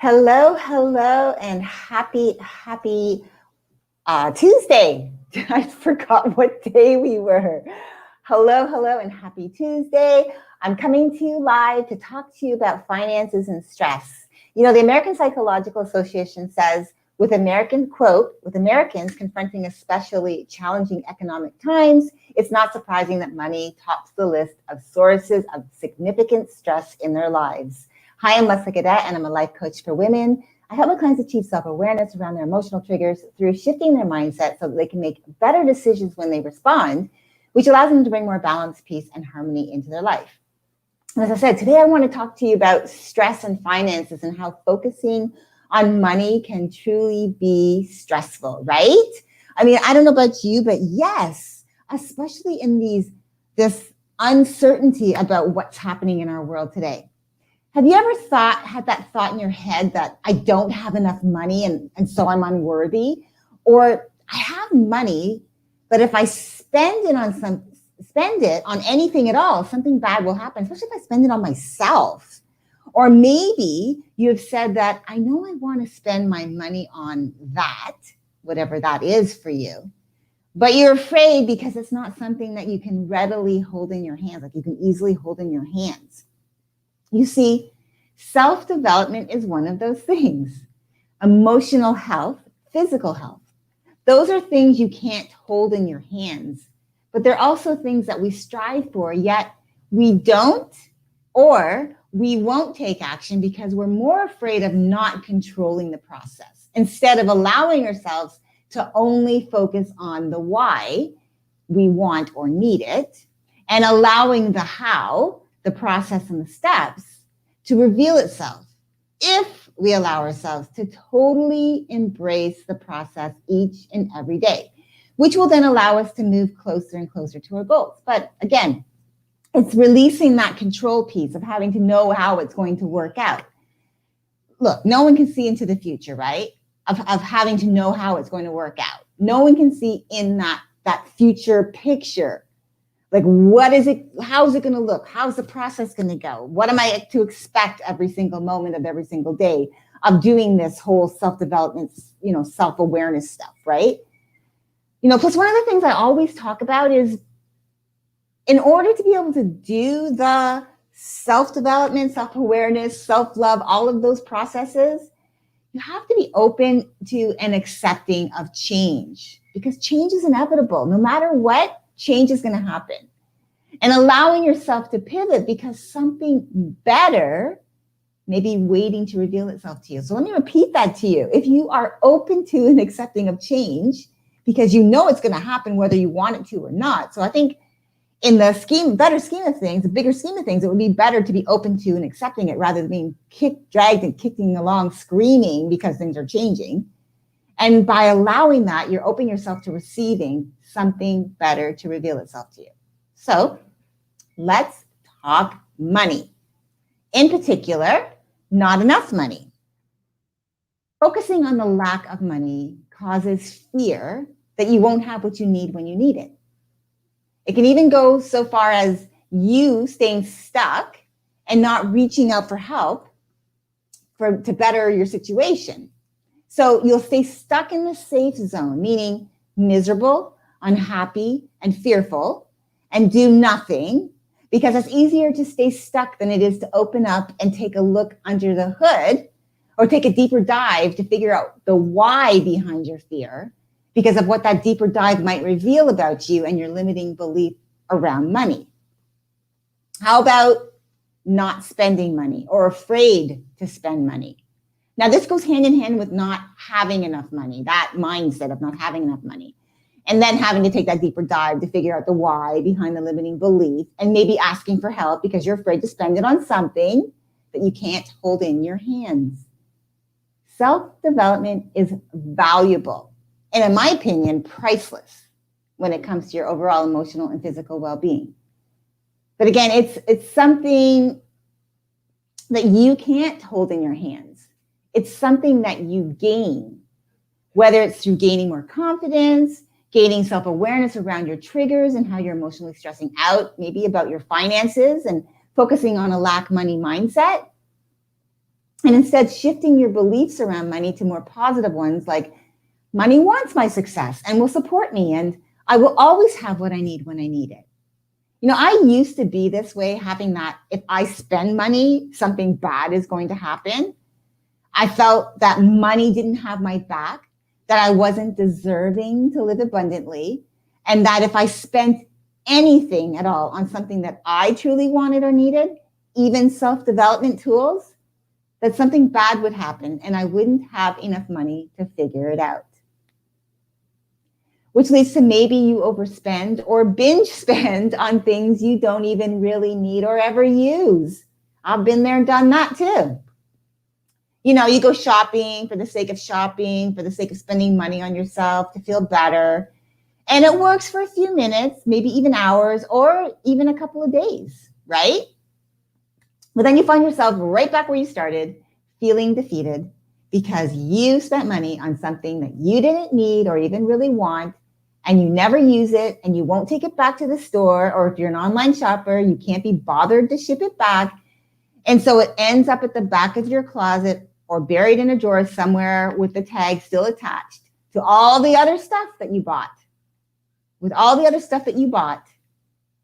Hello, and happy Tuesday. I forgot what day we were. Hello, and happy Tuesday. I'm coming to you live to talk to you about finances and stress. You know, the American Psychological Association says, with Americans confronting especially challenging economic times, it's not surprising that money tops the list of sources of significant stress in their lives. Hi, I'm Leslie Cadet, and I'm a life coach for women. I help my clients achieve self-awareness around their emotional triggers through shifting their mindset so that they can make better decisions when they respond, which allows them to bring more balance, peace, and harmony into their life. As I said, today I want to talk to you about stress and finances and how focusing on money can truly be stressful, right? I mean, I don't know about you, but yes, especially in this uncertainty about what's happening in our world today. Have you ever had that thought in your head that I don't have enough money and so I'm unworthy? Or I have money, but if I spend it on anything at all, something bad will happen, especially if I spend it on myself. Or maybe you've said that I know I want to spend my money on that, whatever that is for you, but you're afraid because it's not something that you can readily hold in your hands, like you can easily hold in your hands. You see, self-development is one of those things. Emotional health, physical health. Those are things you can't hold in your hands, but they're also things that we strive for, yet we don't, or we won't take action because we're more afraid of not controlling the process instead of allowing ourselves to only focus on the why we want or need it and allowing the how, the process and the steps to reveal itself if we allow ourselves to totally embrace the process each and every day, which will then allow us to move closer and closer to our goals. But again, it's releasing that control piece of having to know how it's going to work out. Look, no one can see into the future, right? Of having to know how it's going to work out. No one can see in that future picture. Like, what is it? How's it going to look? How's the process going to go? What am I to expect every single moment of every single day of doing this whole self-development, self-awareness stuff, right? Plus one of the things I always talk about is in order to be able to do the self-development, self-awareness, self-love, all of those processes, you have to be open to and accepting of change because change is inevitable. No matter what, change is going to happen. And allowing yourself to pivot because something better may be waiting to reveal itself to you. So let me repeat that to you. If you are open to and accepting of change, because you know it's going to happen whether you want it to or not. So I think in the bigger scheme of things, it would be better to be open to and accepting it rather than being dragged and kicking along, screaming because things are changing. And by allowing that, you're opening yourself to receiving something better to reveal itself to you. So let's talk money. In particular, not enough money. Focusing on the lack of money causes fear that you won't have what you need when you need it. It can even go so far as you staying stuck and not reaching out for help to better your situation. So you'll stay stuck in the safe zone, meaning miserable, unhappy, and fearful, and do nothing because it's easier to stay stuck than it is to open up and take a look under the hood or take a deeper dive to figure out the why behind your fear because of what that deeper dive might reveal about you and your limiting belief around money. How about not spending money or afraid to spend money? Now, this goes hand in hand with not having enough money, that mindset of not having enough money, and then having to take that deeper dive to figure out the why behind the limiting belief and maybe asking for help because you're afraid to spend it on something that you can't hold in your hands. Self-development is valuable and, in my opinion, priceless when it comes to your overall emotional and physical well-being. But again, it's something that you can't hold in your hands. It's something that you gain, whether it's through gaining more confidence, gaining self-awareness around your triggers and how you're emotionally stressing out, maybe about your finances and focusing on a lack money mindset. And instead shifting your beliefs around money to more positive ones, like money wants my success and will support me, and I will always have what I need when I need it. You know, I used to be this way, having that if I spend money, something bad is going to happen. I felt that money didn't have my back, that I wasn't deserving to live abundantly, and that if I spent anything at all on something that I truly wanted or needed, even self-development tools, that something bad would happen and I wouldn't have enough money to figure it out. Which leads to maybe you overspend or binge spend on things you don't even really need or ever use. I've been there and done that too. You know, you go shopping for the sake of shopping, for the sake of spending money on yourself to feel better. And it works for a few minutes, maybe even hours, or even a couple of days, right? But then you find yourself right back where you started, feeling defeated because you spent money on something that you didn't need or even really want, and you never use it, and you won't take it back to the store, or if you're an online shopper, you can't be bothered to ship it back. And so it ends up at the back of your closet or buried in a drawer somewhere with the tag still attached to all the other stuff that you bought. With all the other stuff that you bought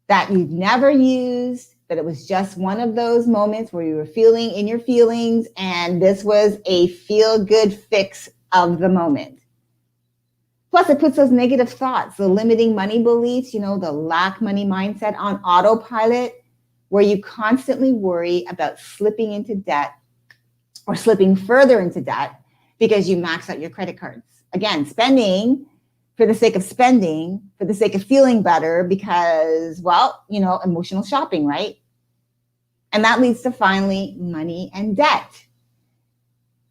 that you've never used, that it was just one of those moments where you were feeling in your feelings, and this was a feel-good fix of the moment. Plus, it puts those negative thoughts, the limiting money beliefs, you know, the lack money mindset on autopilot, where you constantly worry about slipping into debt or slipping further into debt because you max out your credit cards. Again, spending for the sake of spending, for the sake of feeling better because, well, you know, emotional shopping, right? And that leads to finally money and debt.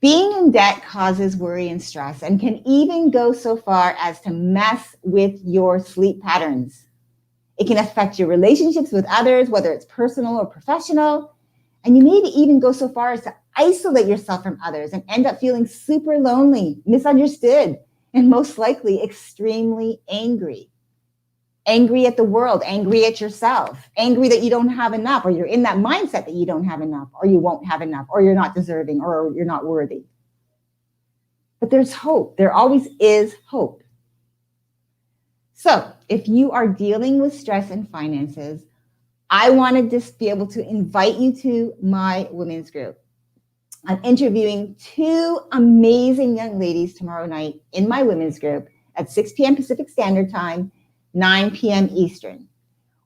Being in debt causes worry and stress and can even go so far as to mess with your sleep patterns. It can affect your relationships with others, whether it's personal or professional. And you maybe even go so far as to isolate yourself from others and end up feeling super lonely, misunderstood, and most likely extremely angry. Angry at the world, angry at yourself, angry that you don't have enough, or you're in that mindset that you don't have enough, or you won't have enough, or you're not deserving, or you're not worthy. But there's hope. There always is hope. So if you are dealing with stress and finances, I want to just be able to invite you to my women's group. I'm interviewing two amazing young ladies tomorrow night in my women's group at 6 p.m. Pacific Standard Time, 9 p.m. Eastern.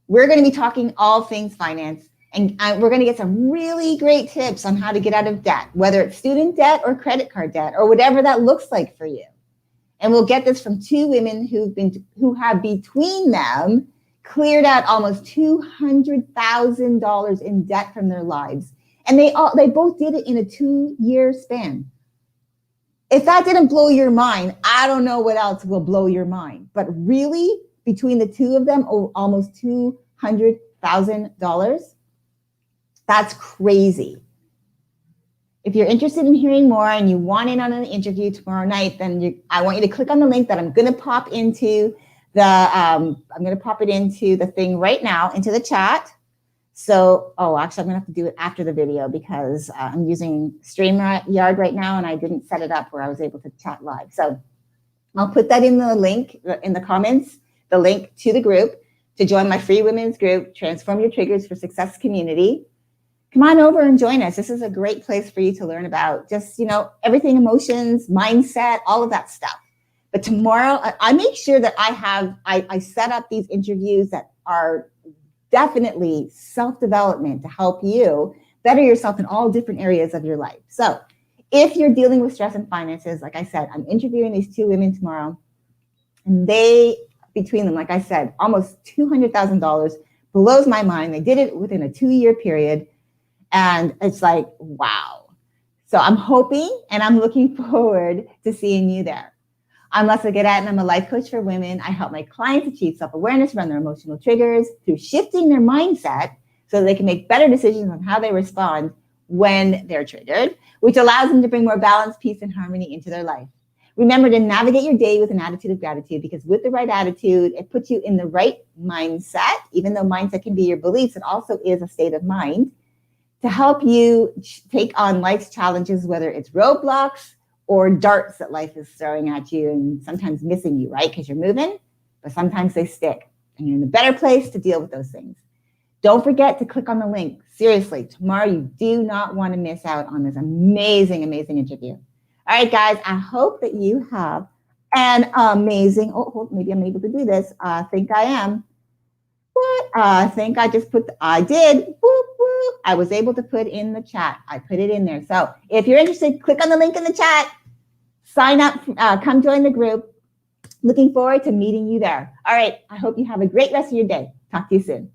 We're going to be talking all things finance, and we're going to get some really great tips on how to get out of debt, whether it's student debt or credit card debt or whatever that looks like for you. And we'll get this from two women who have between them cleared out almost $200,000 in debt from their lives. And they both did it in a 2-year span. If that didn't blow your mind, I don't know what else will blow your mind. But really, between the two of them, almost $200,000, that's crazy. If you're interested in hearing more and you want in on an interview tomorrow night, then I want you to click on the link that I'm going to pop into the thing right now, into the chat. So, actually, I'm going to have to do it after the video because I'm using StreamYard right now and I didn't set it up where I was able to chat live. So I'll put that in the link in the comments, the link to the group to join my free women's group, Transform Your Triggers for Success community. Come on over and join us. This is a great place for you to learn about just, everything, emotions, mindset, all of that stuff. But tomorrow, I make sure that I set up these interviews that are definitely self-development to help you better yourself in all different areas of your life. So if you're dealing with stress and finances, like I said, I'm interviewing these two women tomorrow, and they, between them, like I said, almost $200,000, blows my mind. They did it within a 2-year period. And it's like, wow. So I'm hoping and I'm looking forward to seeing you there. I'm Leslie Gaudet, and I'm a life coach for women. I help my clients achieve self-awareness around their emotional triggers through shifting their mindset so that they can make better decisions on how they respond when they're triggered, which allows them to bring more balance, peace, and harmony into their life. Remember to navigate your day with an attitude of gratitude, because with the right attitude, it puts you in the right mindset. Even though mindset can be your beliefs, it also is a state of mind to help you take on life's challenges, whether it's roadblocks or darts that life is throwing at you and sometimes missing you, right? Because you're moving, but sometimes they stick and you're in a better place to deal with those things. Don't forget to click on the link. Seriously, tomorrow you do not want to miss out on this amazing, amazing interview. All right, guys, I hope that you have an amazing, maybe I'm able to do this. I think I am. What? I think I just I did. Whoop, whoop. I was able to put in the chat. I put it in there. So if you're interested, click on the link in the chat. Sign up, come join the group. Looking forward to meeting you there. All right, I hope you have a great rest of your day. Talk to you soon.